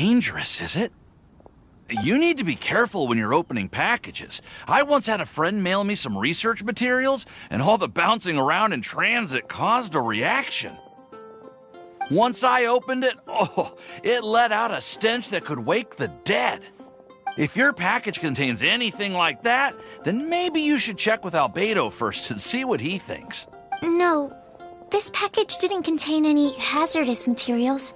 dangerous, is it? You need to be careful when you're opening packages. I once had a friend mail me some research materials, and all the bouncing around in transit caused a reaction. Once I opened it, it let out a stench that could wake the dead. If your package contains anything like that, then maybe you should check with Albedo first and see what he thinks. No, this package didn't contain any hazardous materials.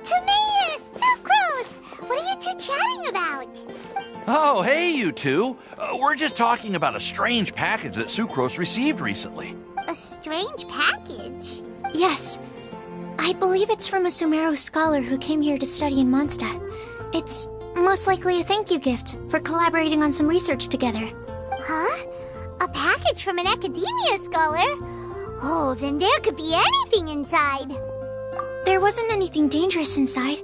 Timaeus! Sucrose! What are you two chatting about? Oh, hey, you two. We're just talking about a strange package that Sucrose received recently. A strange package? Yes. I believe it's from a Sumeru scholar who came here to study in Mondstadt. It's most likely a thank you gift for collaborating on some research together. Huh? A package from an academia scholar? Oh, then there could be anything inside. There wasn't anything dangerous inside,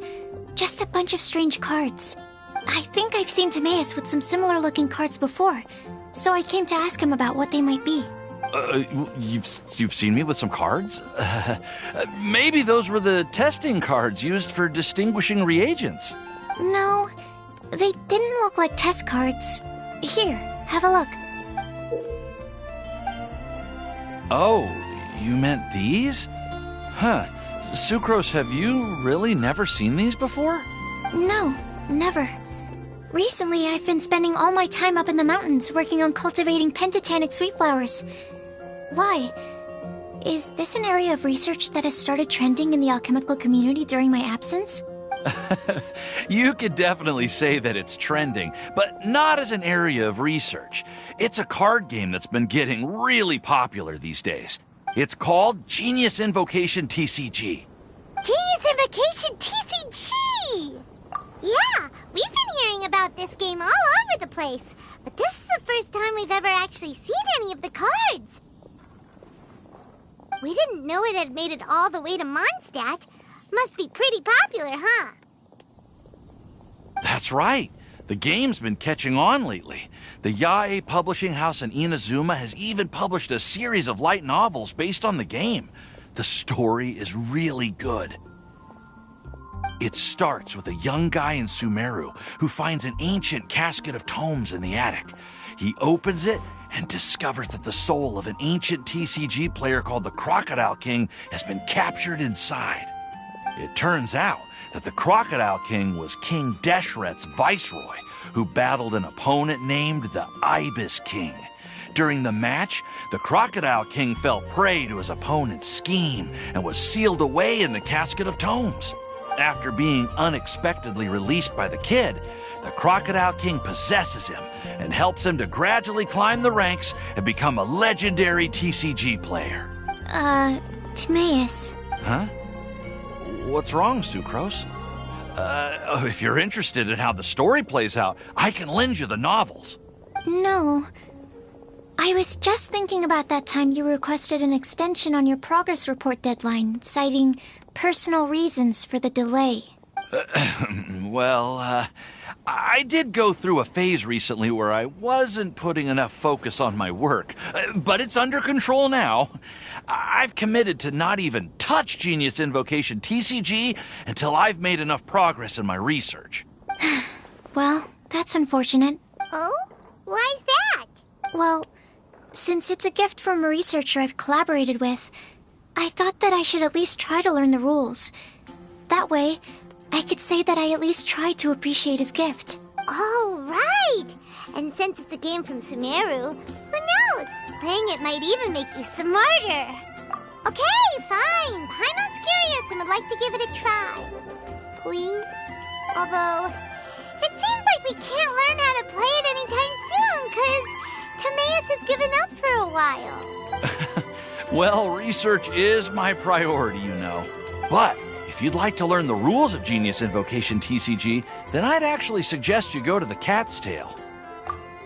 just a bunch of strange cards. I think I've seen Timaeus with some similar-looking cards before, so I came to ask him about what they might be. You've seen me with some cards? Maybe those were the testing cards used for distinguishing reagents. No, they didn't look like test cards. Here, have a look. Oh, you meant these? Huh. Sucrose, have you really never seen these before? No, never. Recently, I've been spending all my time up in the mountains working on cultivating pentatonic sweet flowers. Why? Is this an area of research that has started trending in the alchemical community during my absence? You could definitely say that it's trending, but not as an area of research. It's a card game that's been getting really popular these days. It's called Genius Invocation TCG. Genius Invokation TCG! Yeah, we've been hearing about this game all over the place, but this is the first time we've ever actually seen any of the cards. We didn't know it had made it all the way to Mondstadt. Must be pretty popular, huh? That's right. The game's been catching on lately. The Yae publishing house in Inazuma has even published a series of light novels based on the game. The story is really good. It starts with a young guy in Sumeru who finds an ancient casket of tomes in the attic. He opens it and discovers that the soul of an ancient TCG player called the Crocodile King has been captured inside. It turns out that the Crocodile King was King Deshret's viceroy, who battled an opponent named the Ibis King. During the match, the Crocodile King fell prey to his opponent's scheme and was sealed away in the casket of tomes. After being unexpectedly released by the kid, the Crocodile King possesses him and helps him to gradually climb the ranks and become a legendary TCG player. Timaeus. Huh? What's wrong, Sucrose? If you're interested in how the story plays out, I can lend you the novels. No. I was just thinking about that time you requested an extension on your progress report deadline, citing personal reasons for the delay. I did go through a phase recently where I wasn't putting enough focus on my work, but it's under control now. I've committed to not even touch Genius Invocation TCG until I've made enough progress in my research. Well, that's unfortunate. Oh? Why's that? Well, since it's a gift from a researcher I've collaborated with, I thought that I should at least try to learn the rules. That way, I could say that I at least tried to appreciate his gift. Oh, right! And since it's a game from Sumeru, who knows? Playing it might even make you smarter. Okay, fine. Paimon's curious and would like to give it a try. Please? Although, it seems like we can't learn how to play it anytime soon, 'cause Timaeus has given up for a while. Well, research is my priority, you know. But if you'd like to learn the rules of Genius Invocation TCG, then I'd actually suggest you go to the Cat's Tail.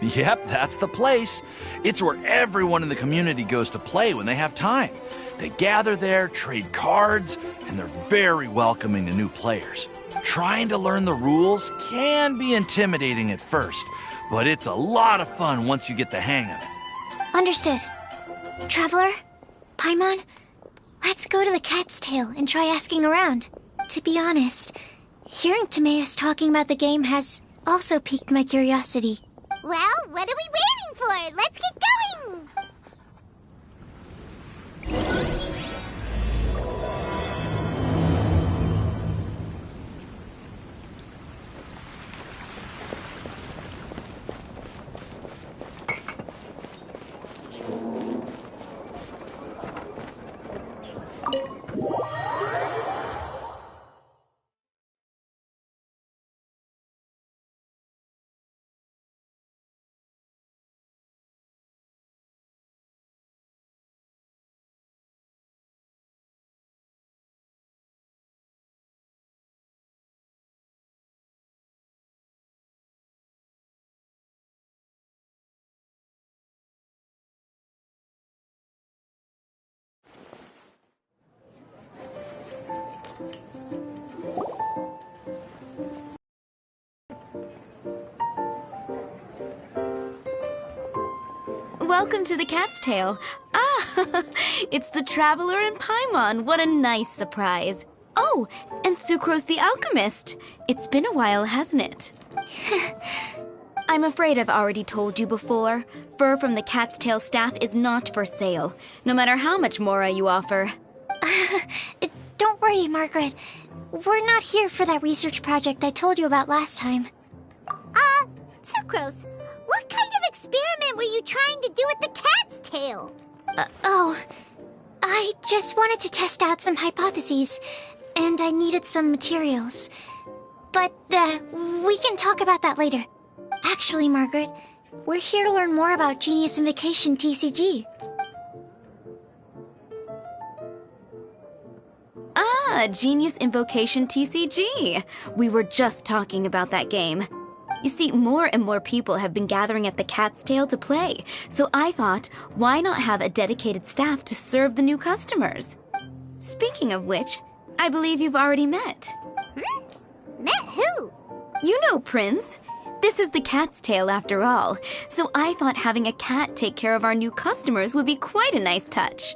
Yep, that's the place. It's where everyone in the community goes to play when they have time. They gather there, trade cards, and they're very welcoming to new players. Trying to learn the rules can be intimidating at first, but it's a lot of fun once you get the hang of it. Understood. Traveler? Paimon? Let's go to the Cat's Tail and try asking around. To be honest, Hearing Timaeus talking about the game has also piqued my curiosity. Well, what are we waiting for? Let's get going! Welcome to the Cat's Tail. Ah, it's the Traveler and Paimon. What a nice surprise. Oh, and Sucrose the Alchemist. It's been a while, hasn't it? I'm afraid I've already told you before. Fur from the Cat's Tail staff is not for sale, no matter how much Mora you offer. Don't worry, Margaret. We're not here for that research project I told you about last time. Sucrose, what kind of experiment were you trying to do with the cat's tail? I just wanted to test out some hypotheses, and I needed some materials. But, we can talk about that later. Actually, Margaret, we're here to learn more about Genius Invocation TCG. Ah, Genius Invocation TCG. We were just talking about that game. You see, more and more people have been gathering at the Cat's Tail to play, so I thought, why not have a dedicated staff to serve the new customers? Speaking of which, I believe you've already met. Met who? You know Prince. This is the Cat's Tail after all, so I thought having a cat take care of our new customers would be quite a nice touch.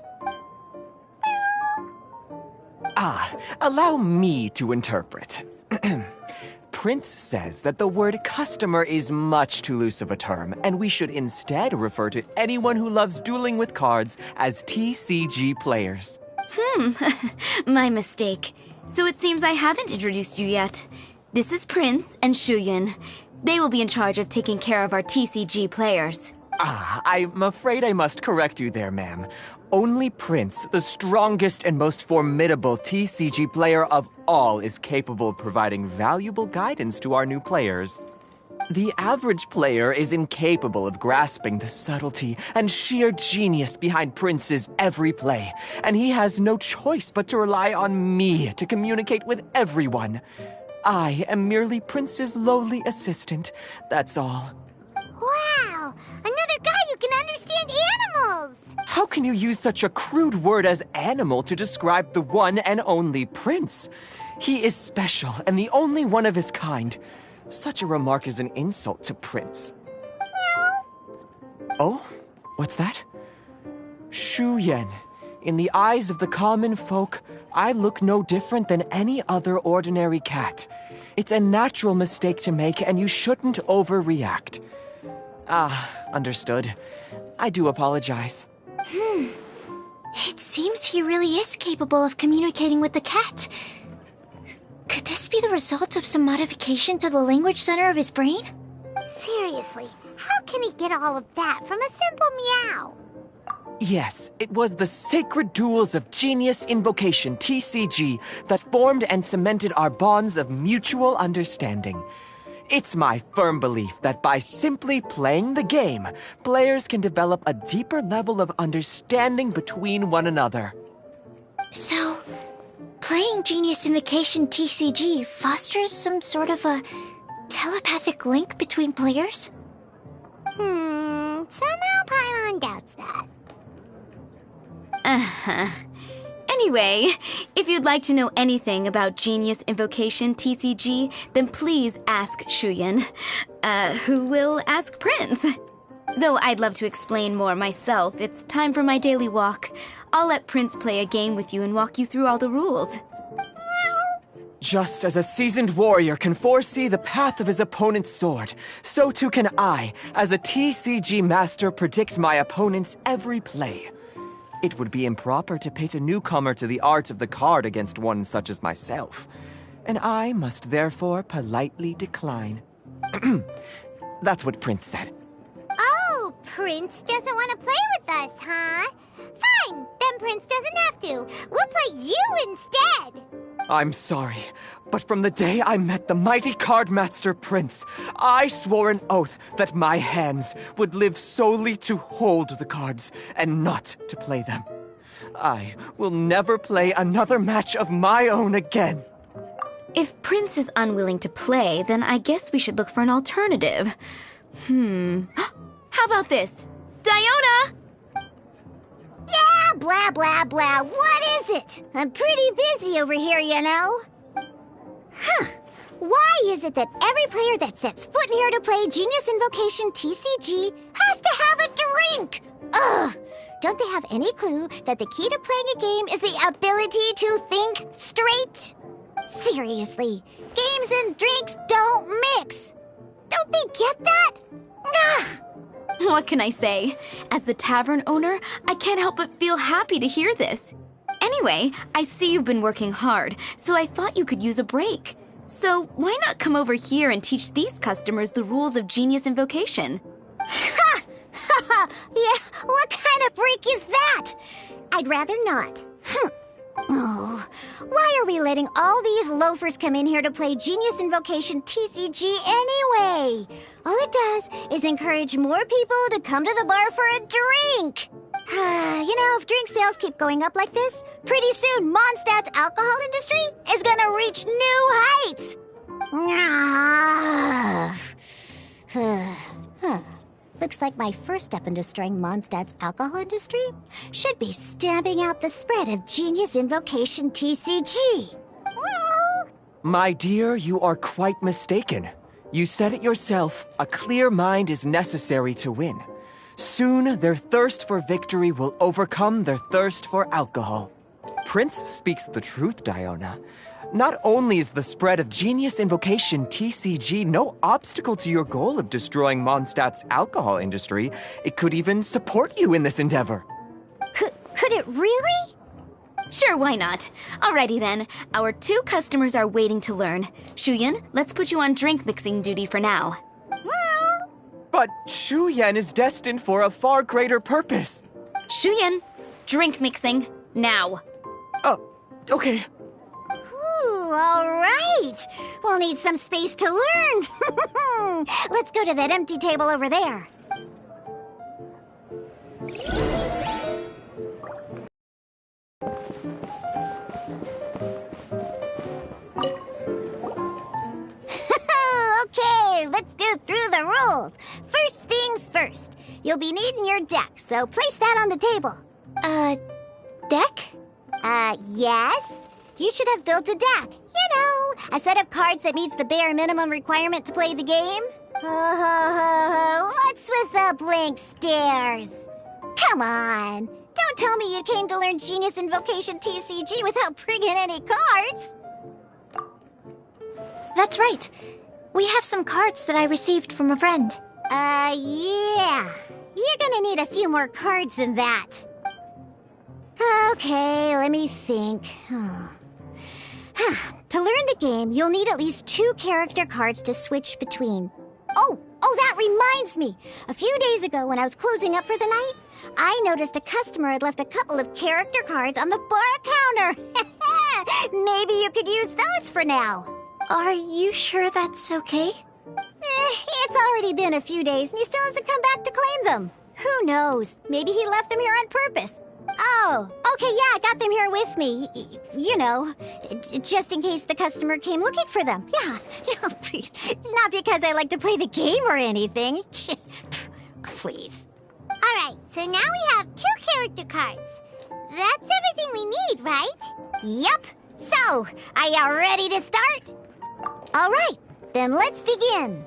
Allow me to interpret. Prince says that the word customer is much too loose of a term, and we should instead refer to anyone who loves dueling with cards as TCG players. My mistake. So it seems I haven't introduced you yet. This is Prince and Shuyan. They will be in charge of taking care of our TCG players. I'm afraid I must correct you there, ma'am. Only Prince, the strongest and most formidable TCG player of all, is capable of providing valuable guidance to our new players. The average player is incapable of grasping the subtlety and sheer genius behind Prince's every play, and he has no choice but to rely on me to communicate with everyone. I am merely Prince's lowly assistant, that's all. Wow! Another guy who can understand animals! How can you use such a crude word as animal to describe the one and only Prince? He is special and the only one of his kind. Such a remark is an insult to Prince. Oh? What's that? Shuyan. In the eyes of the common folk, I look no different than any other ordinary cat. It's a natural mistake to make, and you shouldn't overreact. Understood. I do apologize. It seems he really is capable of communicating with the cat. Could this be the result of some modification to the language center of his brain? Seriously, how can he get all of that from a simple meow? Yes, it was the sacred duels of Genius Invocation, TCG, that formed and cemented our bonds of mutual understanding. It's my firm belief that by simply playing the game, players can develop a deeper level of understanding between one another. So, playing Genius Invocation TCG fosters some sort of a telepathic link between players? Somehow Paimon doubts that. Anyway, if you'd like to know anything about Genius Invocation TCG, then please ask Shuyan, who will ask Prince. Though I'd love to explain more myself, it's time for my daily walk. I'll let Prince play a game with you and walk you through all the rules. Just as a seasoned warrior can foresee the path of his opponent's sword, so too can I, as a TCG master, predict my opponent's every play. It would be improper to pit a newcomer to the art of the card against one such as myself, and I must therefore politely decline. That's what Prince said. Oh, Prince doesn't want to play with us, huh? Fine, then Prince doesn't have to. We'll play you instead. I'm sorry, but from the day I met the mighty cardmaster Prince, I swore an oath that my hands would live solely to hold the cards and not to play them. I will never play another match of my own again. If Prince is unwilling to play, then I guess we should look for an alternative. How about this? Diona! Yeah, blah, blah, blah. What is it? I'm pretty busy over here, you know. Why is it that every player that sets foot in here to play Genius Invocation TCG has to have a drink? Ugh! Don't they have any clue that the key to playing a game is the ability to think straight? Seriously, games and drinks don't mix. Don't they get that? Ugh! What can I say? As the tavern owner, I can't help but feel happy to hear this. Anyway, I see you've been working hard, so I thought you could use a break. So why not come over here and teach these customers the rules of Genius Invocation? Ha! Ha ha! Yeah, what kind of break is that? I'd rather not. Oh, why are we letting all these loafers come in here to play Genius Invocation TCG anyway? All it does is encourage more people to come to the bar for a drink. You know, if drink sales keep going up like this, pretty soon Mondstadt's alcohol industry is gonna reach new heights. Looks like my first step in destroying Mondstadt's alcohol industry should be stamping out the spread of Genius Invocation TCG. My dear, you are quite mistaken. You said it yourself, a clear mind is necessary to win. Soon, their thirst for victory will overcome their thirst for alcohol. Prince speaks the truth, Diona. Not only is the spread of Genius Invocation TCG no obstacle to your goal of destroying Mondstadt's alcohol industry, it could even support you in this endeavor. Could it really? Sure, why not? Alrighty then, our 2 customers are waiting to learn. Shuyan, let's put you on drink mixing duty for now. But Shuyan is destined for a far greater purpose. Shuyan, drink mixing, now. Okay. Ooh, all right. We'll need some space to learn. Let's go to that empty table over there. Okay, let's go through the rules. First things first. You'll be needing your deck, so place that on the table. Deck? Yes. You should have built a deck. You know, a set of cards that meets the bare minimum requirement to play the game. What's with the blank stares? Come on. Don't tell me you came to learn Genius Invocation TCG without bringing any cards. That's right. We have some cards that I received from a friend. Yeah. You're gonna need a few more cards than that. Okay, let me think. To learn the game, you'll need at least 2 character cards to switch between. Oh, that reminds me. A few days ago, when I was closing up for the night, I noticed a customer had left a couple of character cards on the bar counter. Maybe you could use those for now. Are you sure that's okay? It's already been a few days and he still hasn't come back to claim them. Who knows? Maybe he left them here on purpose. Oh, okay, yeah, I got them here with me. You know, just in case the customer came looking for them. Yeah, not because I like to play the game or anything. Please. All right, so now we have 2 character cards. That's everything we need, right? Yup. So, are you ready to start? All right, then let's begin.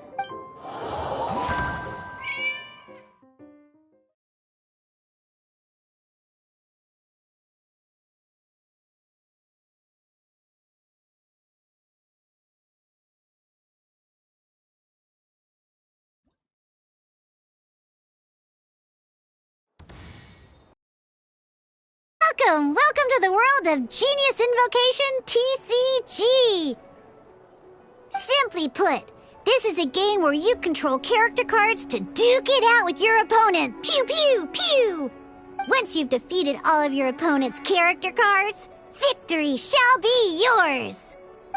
Welcome to the world of Genius Invocation TCG! Simply put, this is a game where you control character cards to duke it out with your opponent. Pew pew pew! Once you've defeated all of your opponent's character cards, victory shall be yours!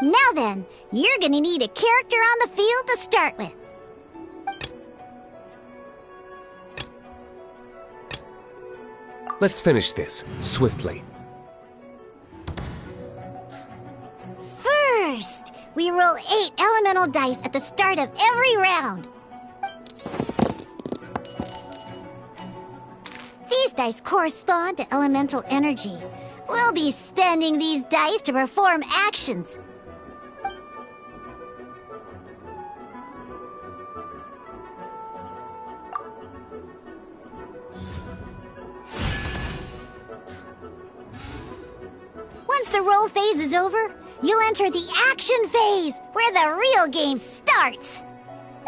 Now then, you're gonna need a character on the field to start with. Let's finish this, swiftly. First, we roll 8 elemental dice at the start of every round. These dice correspond to elemental energy. We'll be spending these dice to perform actions. Once the roll phase is over, you'll enter the action phase, where the real game starts.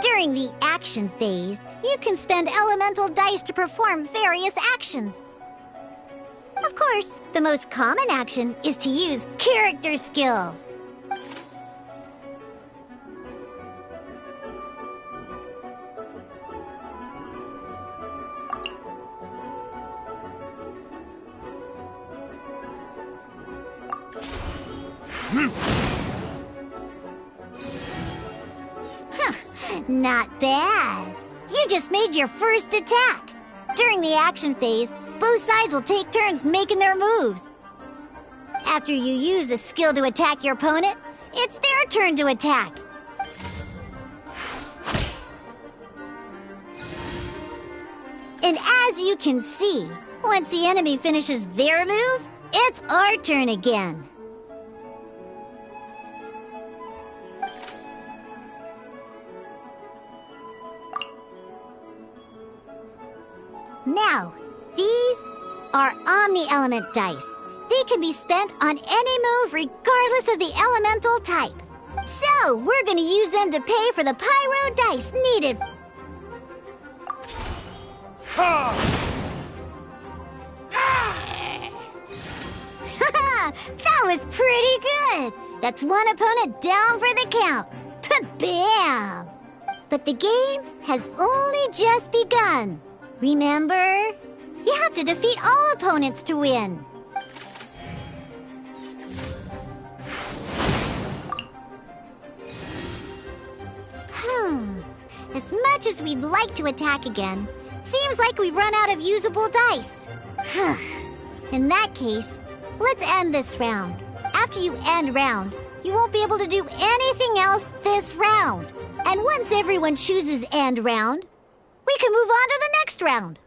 During the action phase, you can spend elemental dice to perform various actions. Of course, the most common action is to use character skills. Not bad. You just made your first attack. During the action phase, both sides will take turns making their moves. After you use a skill to attack your opponent, it's their turn to attack. And as you can see, once the enemy finishes their move, it's our turn again. Now, these are omni-element dice. They can be spent on any move regardless of the elemental type. So, we're gonna use them to pay for the pyro dice needed. That was pretty good. That's one opponent down for the count. Bam! But the game has only just begun. Remember? You have to defeat all opponents to win. As much as we'd like to attack again, seems like we've run out of usable dice. In that case, let's end this round. After you end round, you won't be able to do anything else this round. And once everyone chooses end round, we can move on to the next round.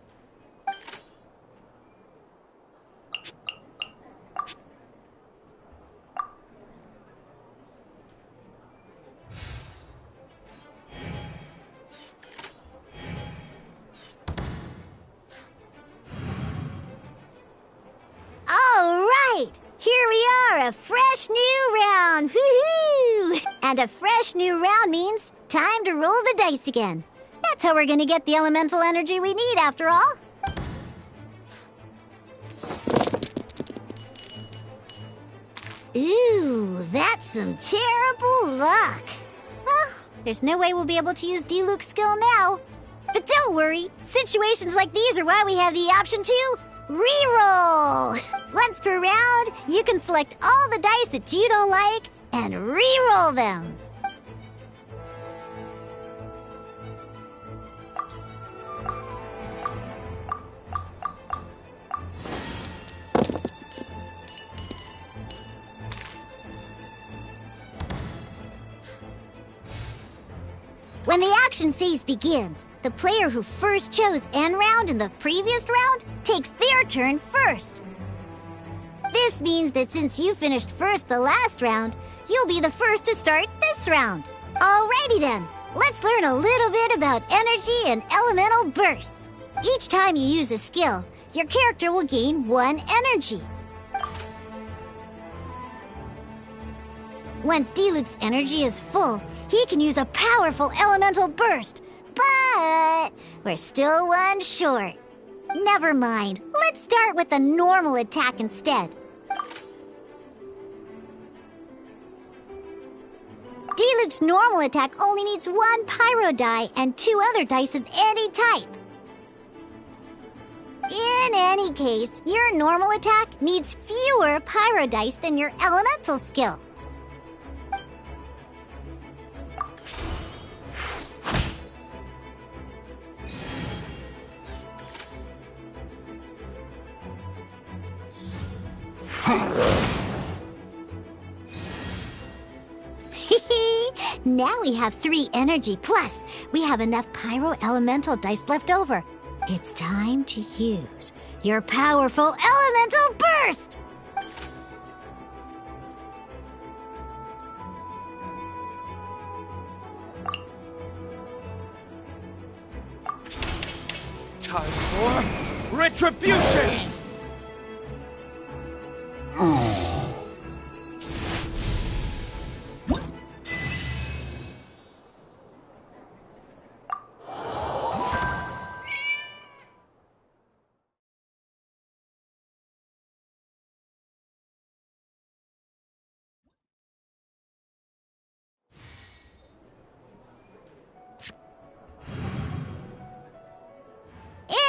All right, here we are, a fresh new round. Woohoo! And a fresh new round means time to roll the dice again. That's how we're gonna get the elemental energy we need, after all. Ooh, that's some terrible luck. Well, there's no way we'll be able to use Diluc's skill now. But don't worry, situations like these are why we have the option to reroll. Once per round, you can select all the dice that you don't like and reroll them. When the action phase begins, the player who first chose end round in the previous round takes their turn first. This means that since you finished first the last round, you'll be the first to start this round. Alrighty then, let's learn a little bit about energy and elemental bursts. Each time you use a skill, your character will gain 1 energy. Once Diluc's energy is full, he can use a powerful elemental burst, but we're still one short. Never mind. Let's start with a normal attack instead. D-Luke's normal attack only needs 1 pyro die and 2 other dice of any type. In any case, your normal attack needs fewer pyro dice than your elemental skill. Now we have 3 energy, plus we have enough pyro elemental dice left over. It's time to use your powerful elemental burst! Time for retribution!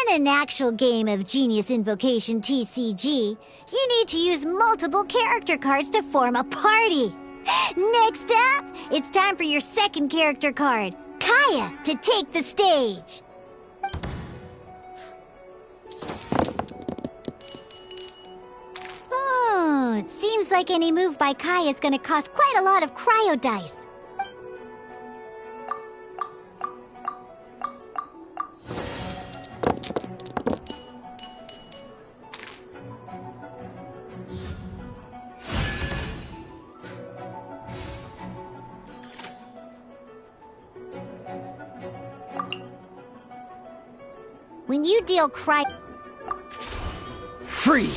In an actual game of Genius Invocation TCG, you need to use multiple character cards to form a party. Next up, it's time for your second character card, Kaya, to take the stage. Oh, it seems like any move by Kaya is going to cost quite a lot of cryo dice. When you deal Freeze!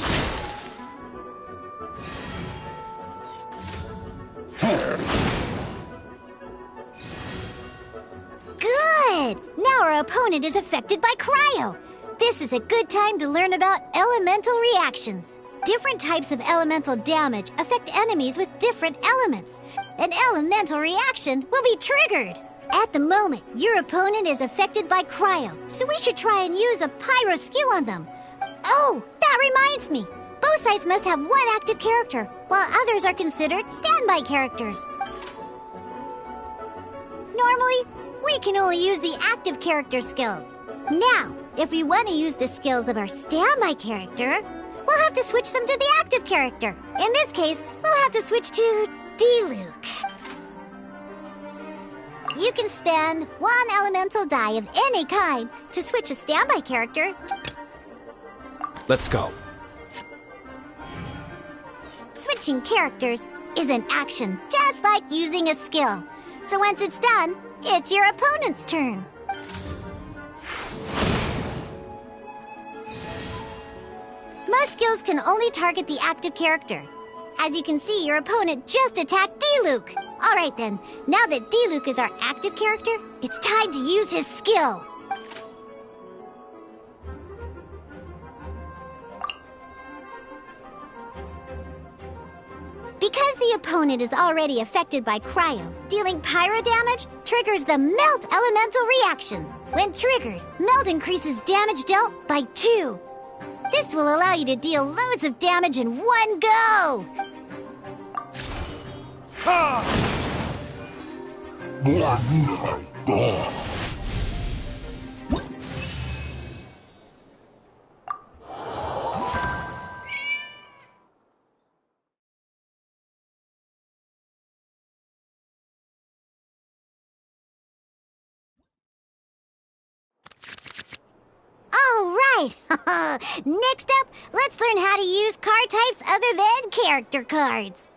Good! Now our opponent is affected by cryo. This is a good time to learn about elemental reactions. Different types of elemental damage affect enemies with different elements. An elemental reaction will be triggered. At the moment, your opponent is affected by cryo, so we should try and use a pyro skill on them. Oh, that reminds me. Both sides must have 1 active character, while others are considered standby characters. Normally, we can only use the active character skills. Now, if we want to use the skills of our standby character, we'll have to switch them to the active character. In this case, we'll have to switch to D-Luke. You can spend 1 elemental die of any kind to switch a standby character. Let's go. Switching characters is an action, just like using a skill. So once it's done, it's your opponent's turn. Most skills can only target the active character. As you can see, your opponent just attacked D-Luke. All right then, now that D-Luke is our active character, it's time to use his skill. Because the opponent is already affected by cryo, dealing pyro damage triggers the Melt elemental reaction. When triggered, Melt increases damage dealt by 2. This will allow you to deal loads of damage in one go! All right! Next up, let's learn how to use card types other than character cards.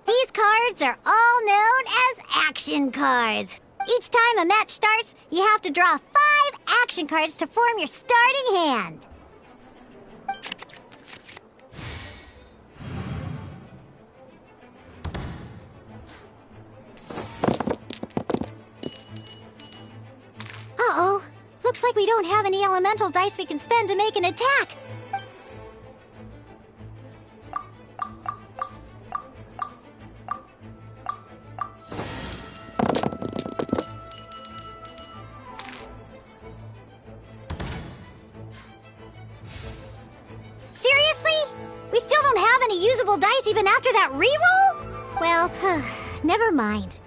These cards are all known as action cards. Each time a match starts, you have to draw 5 action cards to form your starting hand. Uh-oh. Looks like we don't have any elemental dice we can spend to make an attack. Seriously? We still don't have any usable dice even after that reroll? Well, never mind.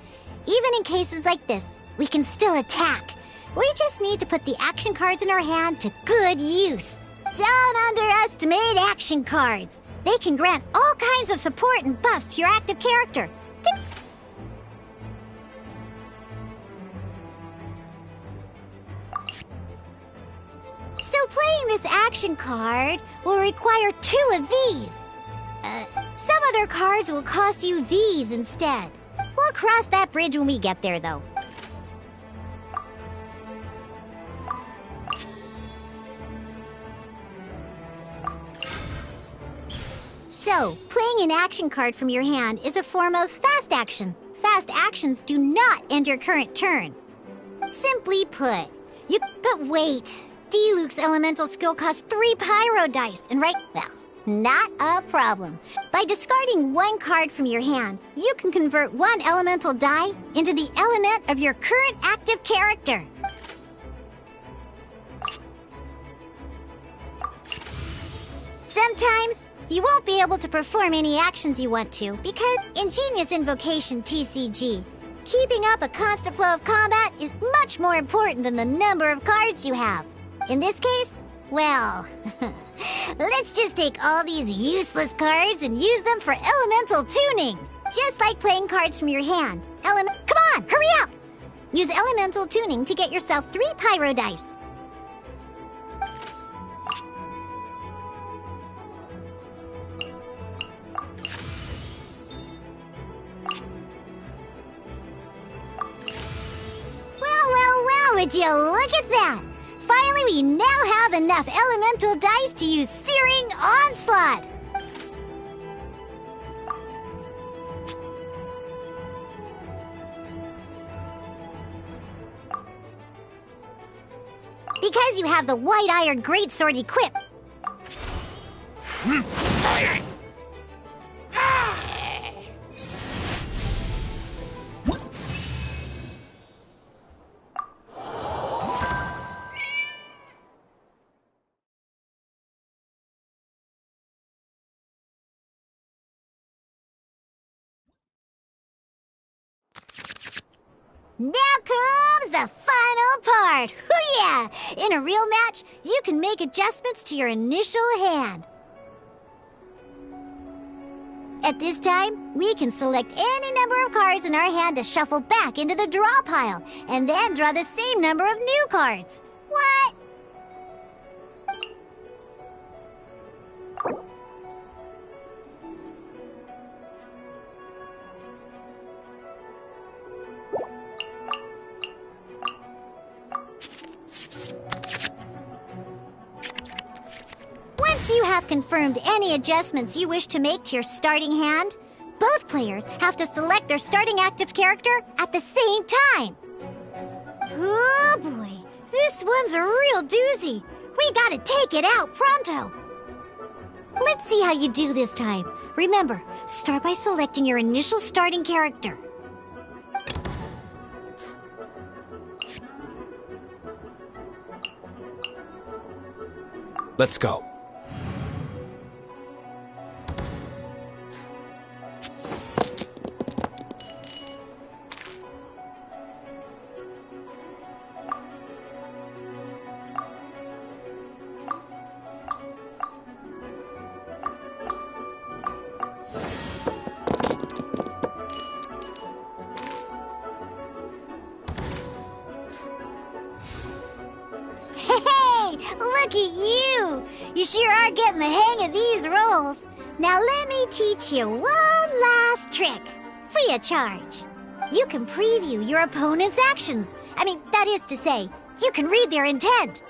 Even in cases like this, we can still attack. We just need to put the action cards in our hand to good use. Don't underestimate action cards. They can grant all kinds of support and buffs to your active character. So playing this action card will require 2 of these. Some other cards will cost you these instead. We'll cross that bridge when we get there, though. So, playing an action card from your hand is a form of fast action. Fast actions do not end your current turn. Simply put, But wait, D-Luke's elemental skill costs 3 pyro dice, and not a problem. By discarding 1 card from your hand, you can convert 1 elemental die into the element of your current active character. Sometimes, you won't be able to perform any actions you want to because Ingenious Invocation TCG. Keeping up a constant flow of combat is much more important than the number of cards you have. In this case, well, let's just take all these useless cards and use them for elemental tuning. Just like playing cards from your hand. Come on, hurry up! Use elemental tuning to get yourself 3 pyro dice. Well, would you look at that? Finally, we now have enough elemental dice to use Searing Onslaught! Because you have the White Iron Greatsword equipped. Now comes the final part! Hoo-yeah! In a real match, you can make adjustments to your initial hand. At this time, we can select any number of cards in our hand to shuffle back into the draw pile, and then draw the same number of new cards. What? Once you have confirmed any adjustments you wish to make to your starting hand, both players have to select their starting active character at the same time. Oh boy, this one's a real doozy. We gotta take it out pronto. Let's see how you do this time. Remember, start by selecting your initial starting character. Let's go. Look at you! You sure are getting the hang of these rolls. Now let me teach you one last trick, free of charge. You can preview your opponent's actions. That is to say, you can read their intent.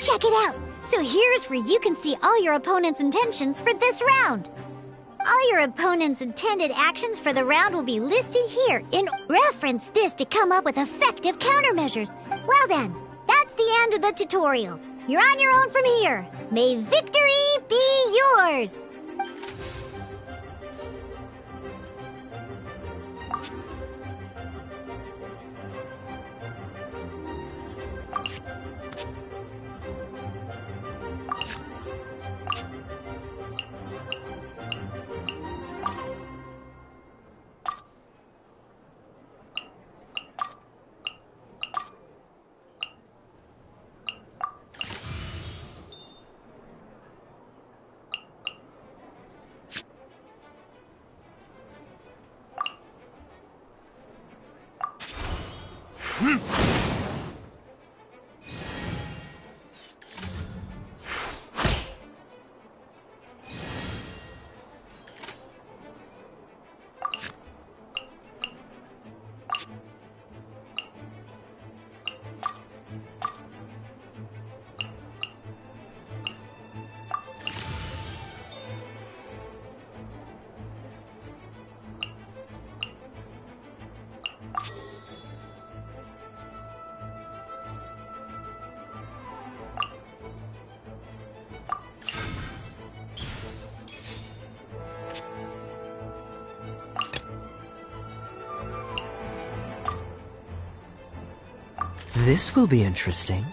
Check it out! So here's where you can see all your opponent's intentions for this round. All your opponent's intended actions for the round will be listed here. Reference this to come up with effective countermeasures. Well then, that's the end of the tutorial. You're on your own from here. May victory be yours! This will be interesting.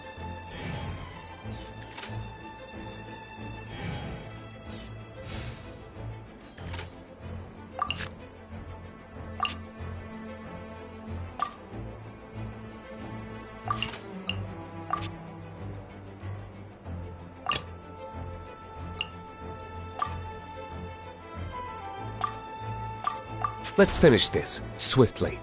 Let's finish this, swiftly.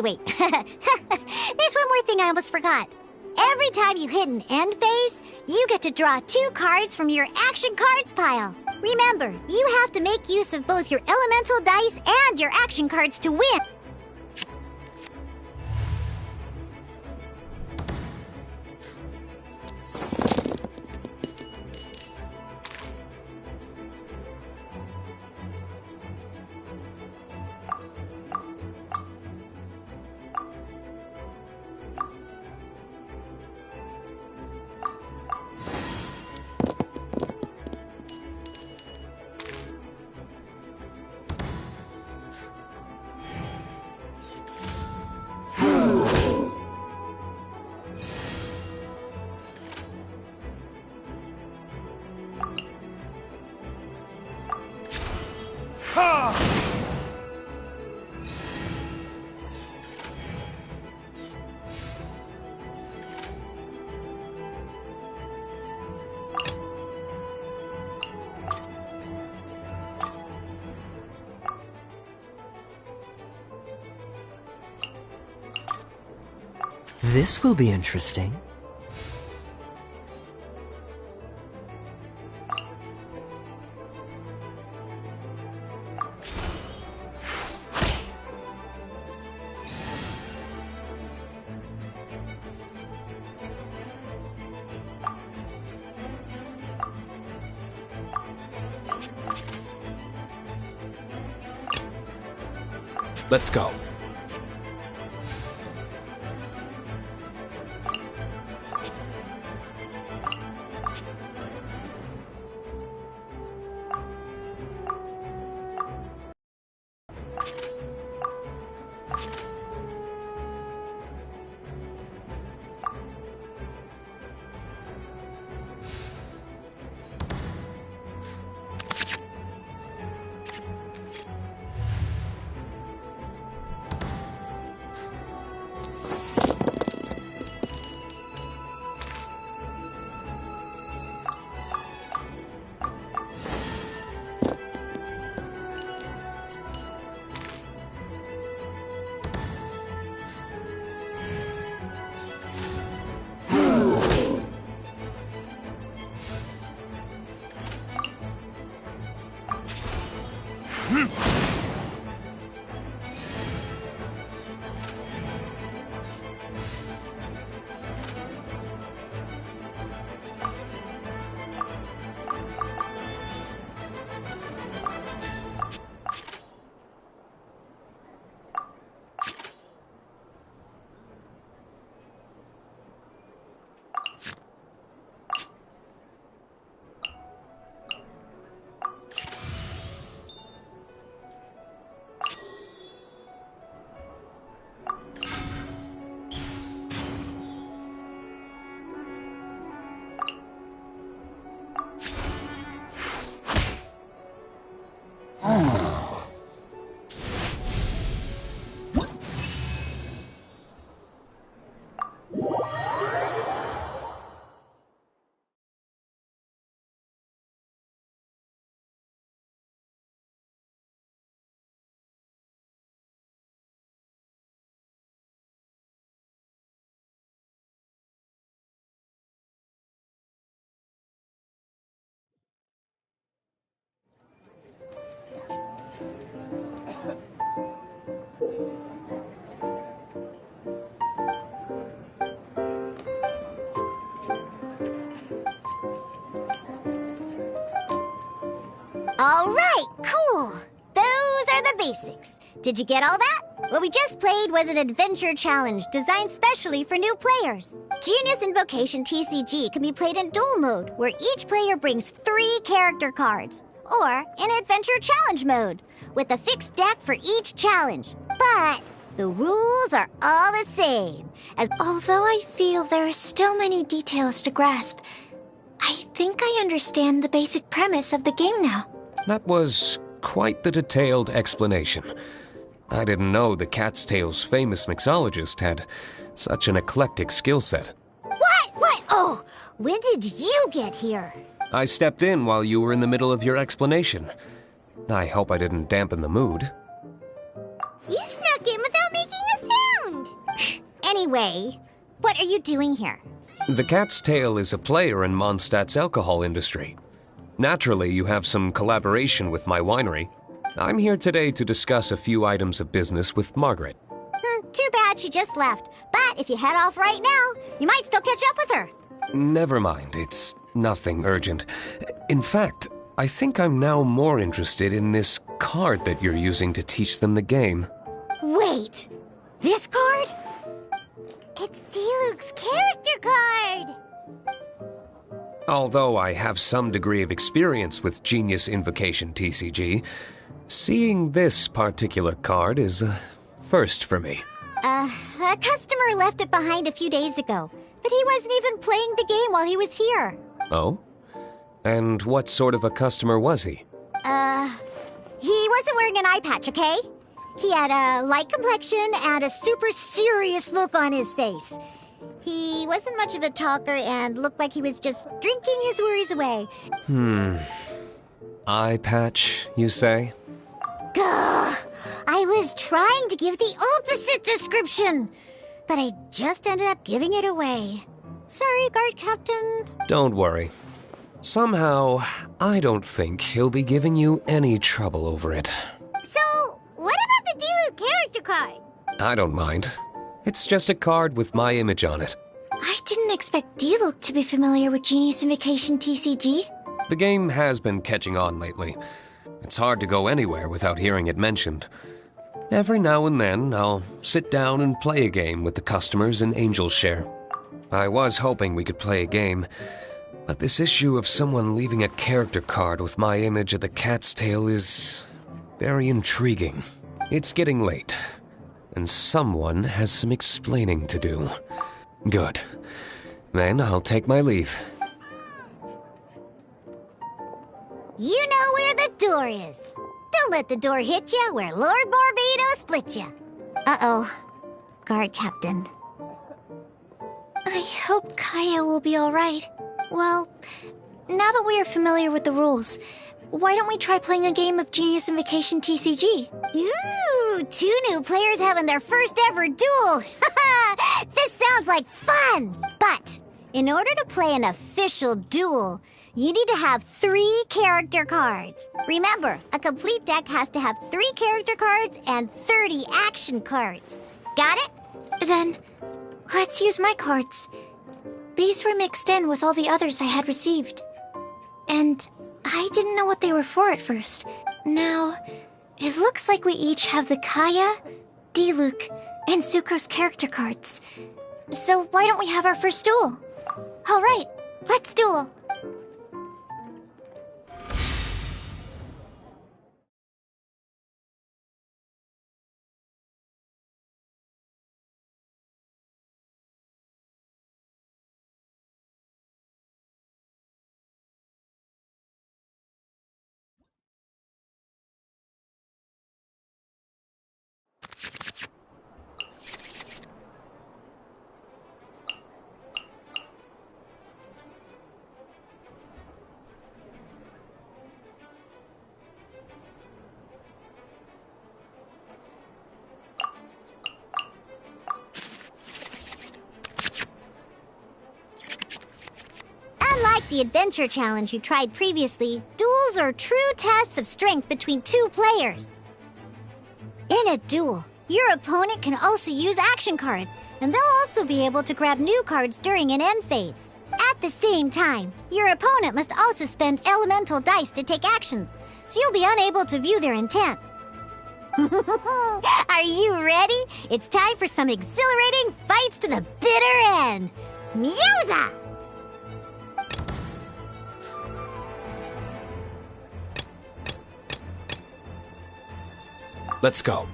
Wait. There's one more thing I almost forgot. Every time you hit an end phase, you get to draw 2 cards from your action cards pile. Remember, you have to make use of both your elemental dice and your action cards to win. This will be interesting. Let's go. All right, cool. Those are the basics. Did you get all that? What we just played was an adventure challenge designed specially for new players. Genius Invocation TCG can be played in duel mode, where each player brings 3 character cards, or in adventure challenge mode, with a fixed deck for each challenge. But the rules are all the same. Although I feel there are still many details to grasp, I think I understand the basic premise of the game now. That was quite the detailed explanation. I didn't know the Cat's Tail's famous mixologist had such an eclectic skill set. What? Oh, when did you get here? I stepped in while you were in the middle of your explanation. I hope I didn't dampen the mood. You snuck in without making a sound. Anyway, what are you doing here? The Cat's Tail is a player in Mondstadt's alcohol industry. Naturally, you have some collaboration with my winery. I'm here today to discuss a few items of business with Margaret. Too bad she just left. But if you head off right now, you might still catch up with her. Never mind, it's nothing urgent. In fact, I think I'm now more interested in this card that you're using to teach them the game. Wait, this card? It's Diluc's character card! Although I have some degree of experience with Genius Invocation TCG, seeing this particular card is a first for me. A customer left it behind a few days ago, but he wasn't even playing the game while he was here. Oh? And what sort of a customer was he? He wasn't wearing an eye patch, okay? He had a light complexion and a super serious look on his face. He wasn't much of a talker and looked like he was just drinking his worries away. Eye patch, you say? Gah! I was trying to give the opposite description, but I just ended up giving it away. Sorry, guard captain. Don't worry. Somehow, I don't think he'll be giving you any trouble over it. So, what about the Diluc character card? I don't mind. It's just a card with my image on it. I didn't expect Diluc to be familiar with Genius Invocation TCG. The game has been catching on lately. It's hard to go anywhere without hearing it mentioned. Every now and then, I'll sit down and play a game with the customers in Angel's Share. I was hoping we could play a game, but this issue of someone leaving a character card with my image at the Cat's Tail is very intriguing. It's getting late, and someone has some explaining to do. Good. Then I'll take my leave. You know where the door is. Don't let the door hit you where Lord Barbados split you. Uh-oh. Guard captain. I hope Kaya will be alright. Well, now that we are familiar with the rules, why don't we try playing a game of Genius Invocation TCG? Ooh, 2 new players having their first ever duel. This sounds like fun. But in order to play an official duel, you need to have 3 character cards. Remember, a complete deck has to have 3 character cards and 30 action cards. Got it? Then, let's use my cards. These were mixed in with all the others I had received. And I didn't know what they were for at first. Now, it looks like we each have the Kaya, Diluc, and Sucrose character cards. So why don't we have our first duel? Alright, let's duel. Unlike the adventure challenge you tried previously, duels are true tests of strength between 2 players. In a duel, your opponent can also use action cards, and they'll also be able to grab new cards during an end phase. At the same time, your opponent must also spend elemental dice to take actions, so you'll be unable to view their intent. Are you ready? It's time for some exhilarating fights to the bitter end. Musa! Let's go.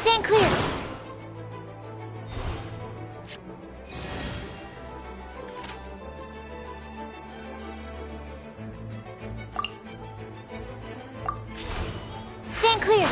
Stand clear! Stand clear!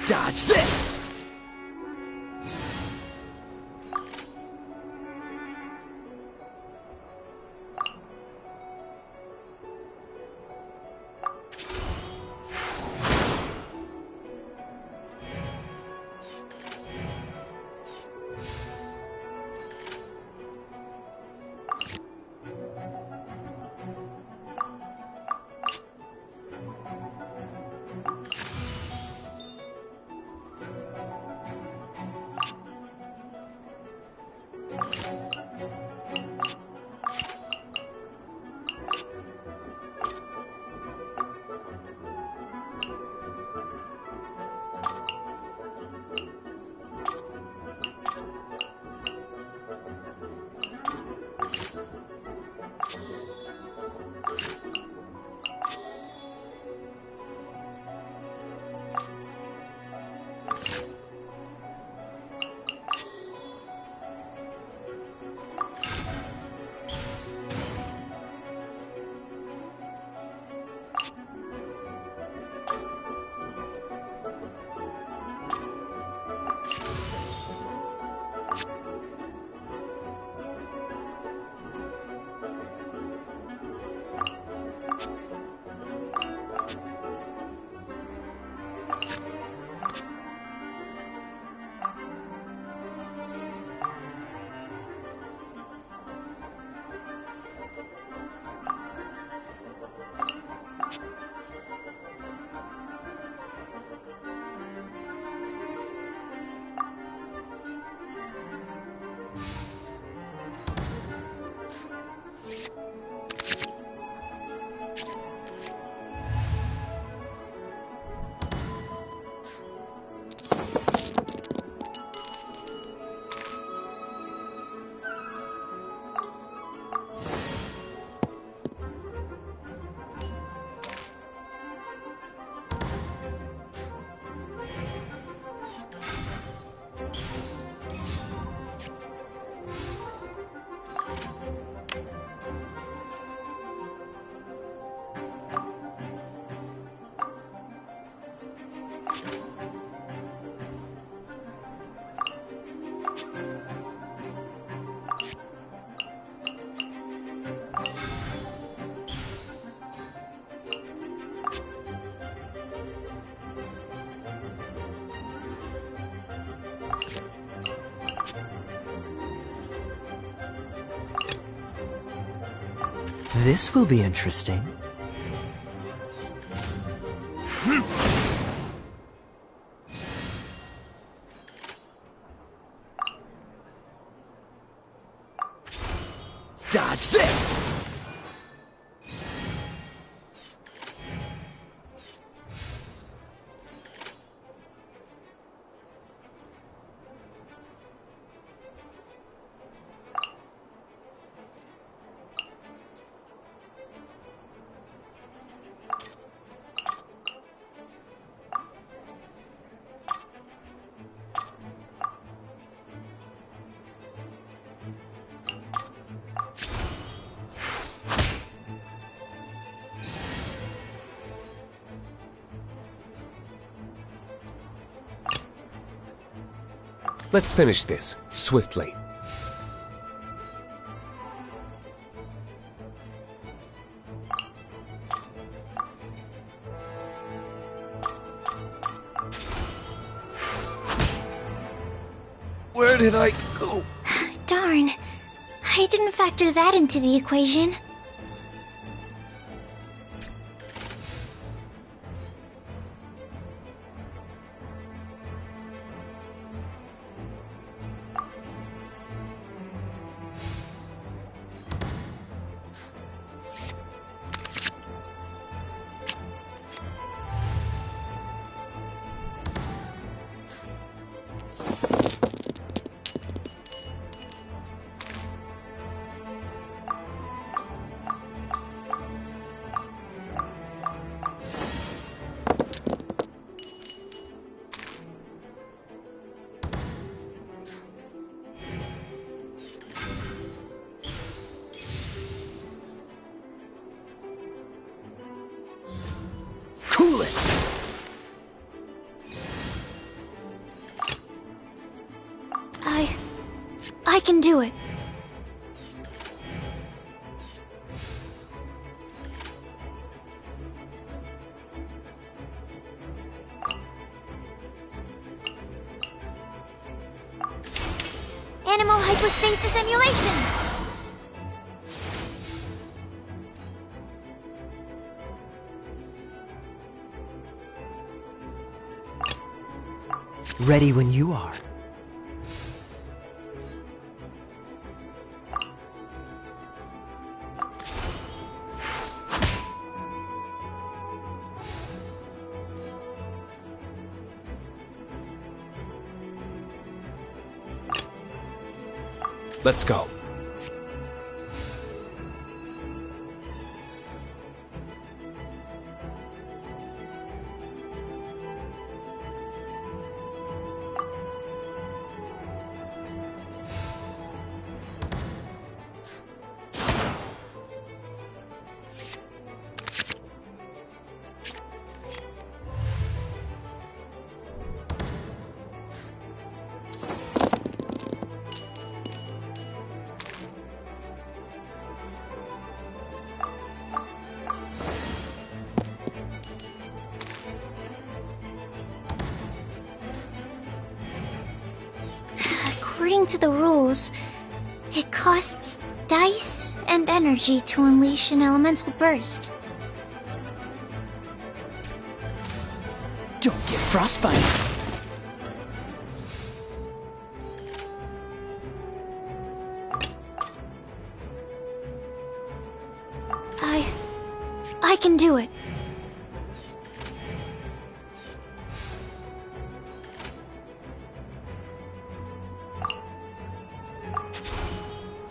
Dodge this! This will be interesting. Dodge this! Let's finish this, swiftly. Where did I go? Darn. I didn't factor that into the equation. Cool it! I can do it. Animal hypostasis emulation! Ready when you are. Let's go. According to the rules, it costs dice and energy to unleash an elemental burst. Don't get frostbite! I can do it.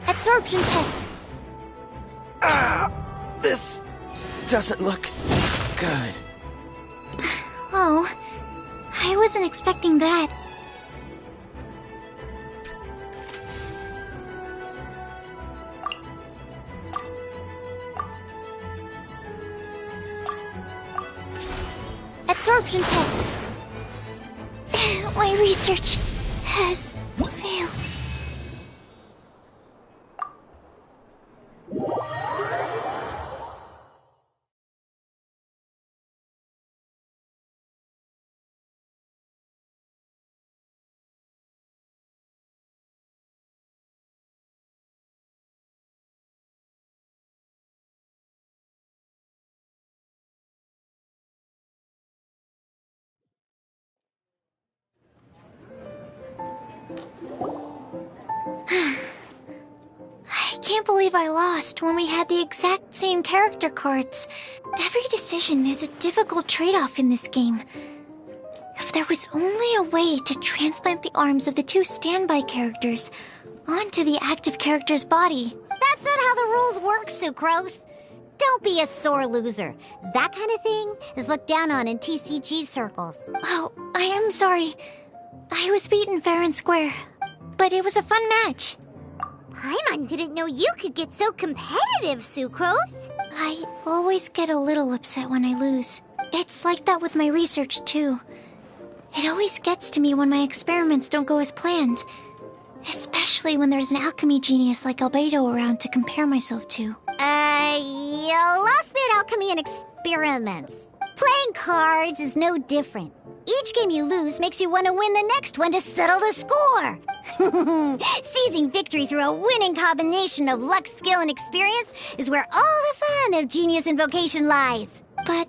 Absorption test. This doesn't look good. Oh, I wasn't expecting that. Absorption test. My research has failed. can't believe I lost when we had the exact same character cards. Every decision is a difficult trade-off in this game. If there was only a way to transplant the arms of the two standby characters onto the active character's body. That's not how the rules work, Sucrose. Don't be a sore loser. That kind of thing is looked down on in TCG circles. Oh, I am sorry. I was beaten fair and square. But it was a fun match. Paimon didn't know you could get so competitive, Sucrose. I always get a little upset when I lose. It's like that with my research, too. It always gets to me when my experiments don't go as planned. Especially when there's an alchemy genius like Albedo around to compare myself to. You lost me at alchemy and experiments. Playing cards is no different. Each game you lose makes you want to win the next one to settle the score. Seizing victory through a winning combination of luck, skill, and experience is where all the fun of Genius Invocation lies. But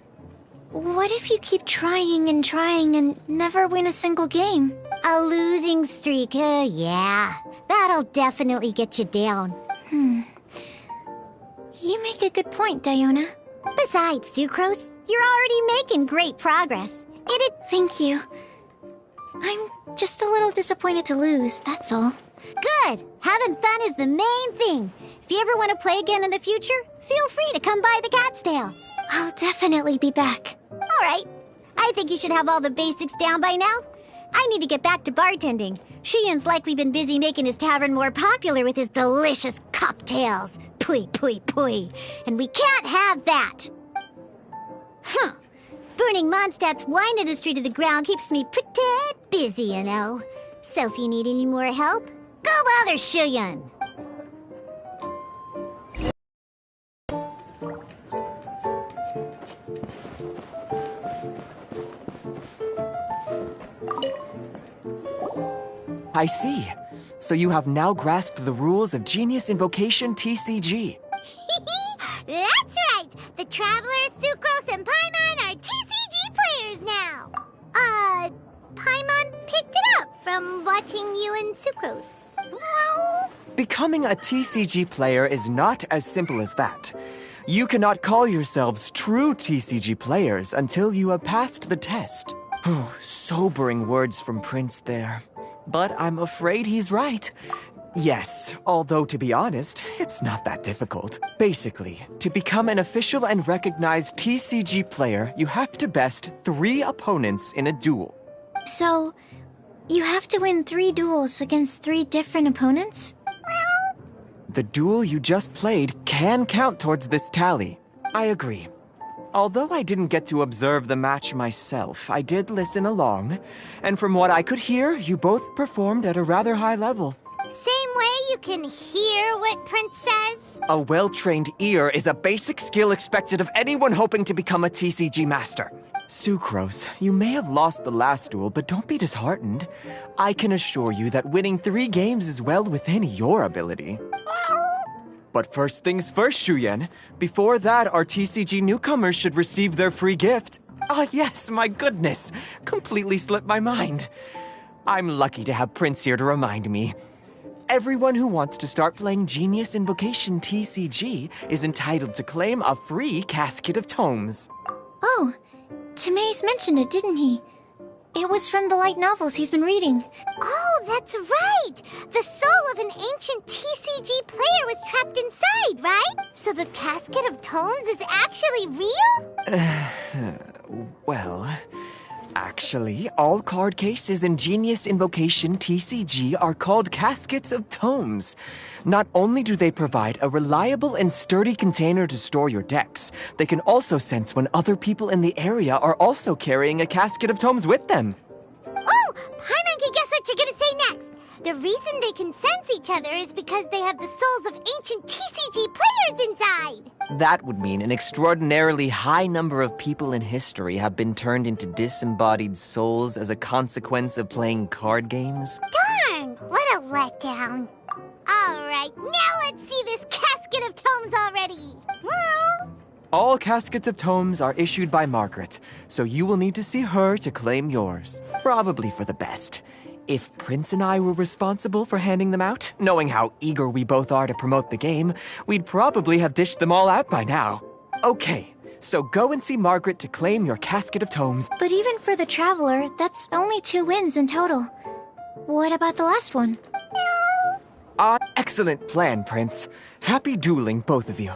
what if you keep trying and never win a single game? A losing streak, yeah. That'll definitely get you down. You make a good point, Diona. Besides, Sucrose, you're already making great progress. Thank you. I'm just a little disappointed to lose, that's all. Good! Having fun is the main thing. If you ever want to play again in the future, feel free to come by the Cat's Tail. I'll definitely be back. All right. I think you should have all the basics down by now. I need to get back to bartending. Shiyan's likely been busy making his tavern more popular with his delicious cocktails. Pui, pui, pui. And we can't have that. Burning Mondstadt's wine industry to the ground keeps me pretty busy, you know. So if you need any more help, go bother Shiyan. I see. So you have now grasped the rules of Genius Invocation TCG. That's right! The Traveler, Sucrose, and Paimon are TCG players now! Paimon picked it up from watching you and Sucrose. Becoming a TCG player is not as simple as that. You cannot call yourselves true TCG players until you have passed the test. Sobering words from Prince there. But I'm afraid he's right. Yes, although to be honest, it's not that difficult. Basically, to become an official and recognized TCG player, you have to best 3 opponents in a duel. So, you have to win 3 duels against 3 different opponents? The duel you just played can count towards this tally. I agree. Although I didn't get to observe the match myself, I did listen along, and from what I could hear, you both performed at a rather high level. Same way you can hear what Prince says? A well-trained ear is a basic skill expected of anyone hoping to become a TCG master. Sucrose, you may have lost the last duel, but don't be disheartened. I can assure you that winning 3 games is well within your ability. But first things first, Shuyen. Before that, our TCG newcomers should receive their free gift. Ah, yes, my goodness. Completely slipped my mind. I'm lucky to have Prince here to remind me. Everyone who wants to start playing Genius Invocation TCG is entitled to claim a free casket of tomes. Oh, Timaeus mentioned it, didn't he? It was from the light novels he's been reading. Oh, that's right! The soul of an ancient TCG player was trapped inside, right? So the casket of tomes is actually real? Well, actually, all card cases in Genius Invocation TCG are called caskets of tomes. Not only do they provide a reliable and sturdy container to store your decks, they can also sense when other people in the area are also carrying a casket of tomes with them. Oh, Paimon can guess what you're gonna say next. The reason they can sense each other is because they have the souls of ancient TCG players inside. That would mean an extraordinarily high number of people in history have been turned into disembodied souls as a consequence of playing card games. Darn, what a letdown. All right, now let's see this casket of tomes already. All caskets of tomes are issued by Margaret, so you will need to see her to claim yours. Probably for the best. If Prince and I were responsible for handing them out, knowing how eager we both are to promote the game, we'd probably have dished them all out by now. Okay, so go and see Margaret to claim your casket of tomes. But even for the Traveler, that's only 2 wins in total. What about the last one? Excellent plan, Prince. Happy dueling, both of you.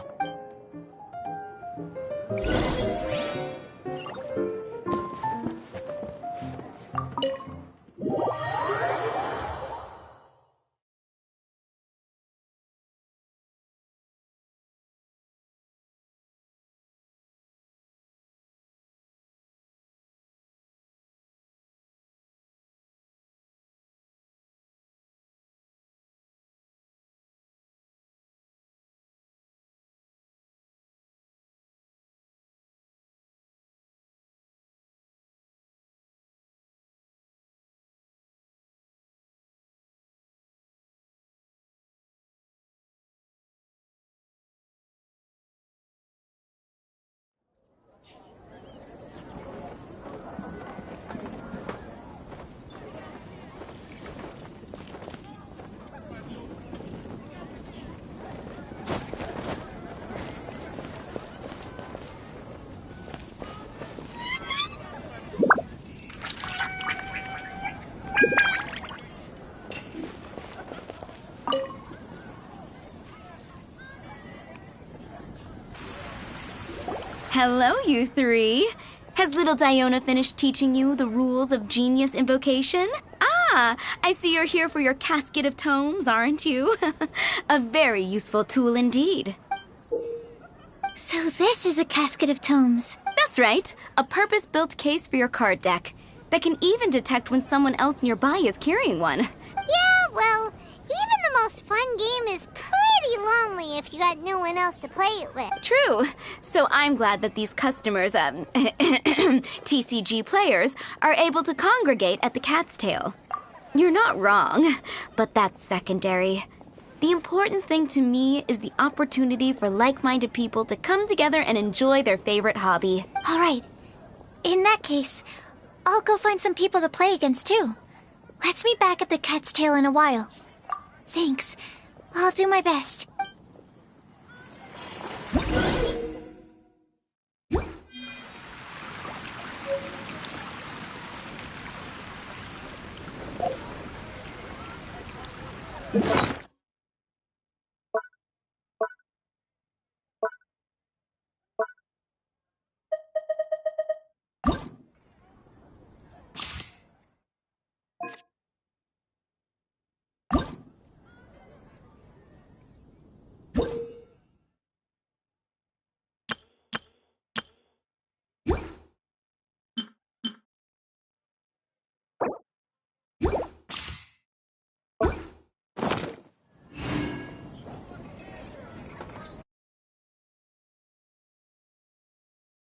Hello, you three. Has little Diona finished teaching you the rules of genius invocation? Ah, I see you're here for your casket of tomes, aren't you? A very useful tool indeed. So this is a casket of tomes. That's right, a purpose-built case for your card deck that can even detect when someone else nearby is carrying one. Yeah, well, even the most fun game is pretty lonely if you got no one else to play it with. True. So I'm glad that these customers, TCG players, are able to congregate at the Cat's Tail. You're not wrong, but that's secondary. The important thing to me is the opportunity for like-minded people to come together and enjoy their favorite hobby. All right. In that case, I'll go find some people to play against too. Let's meet back at the Cat's Tail in a while. Thanks. I'll do my best.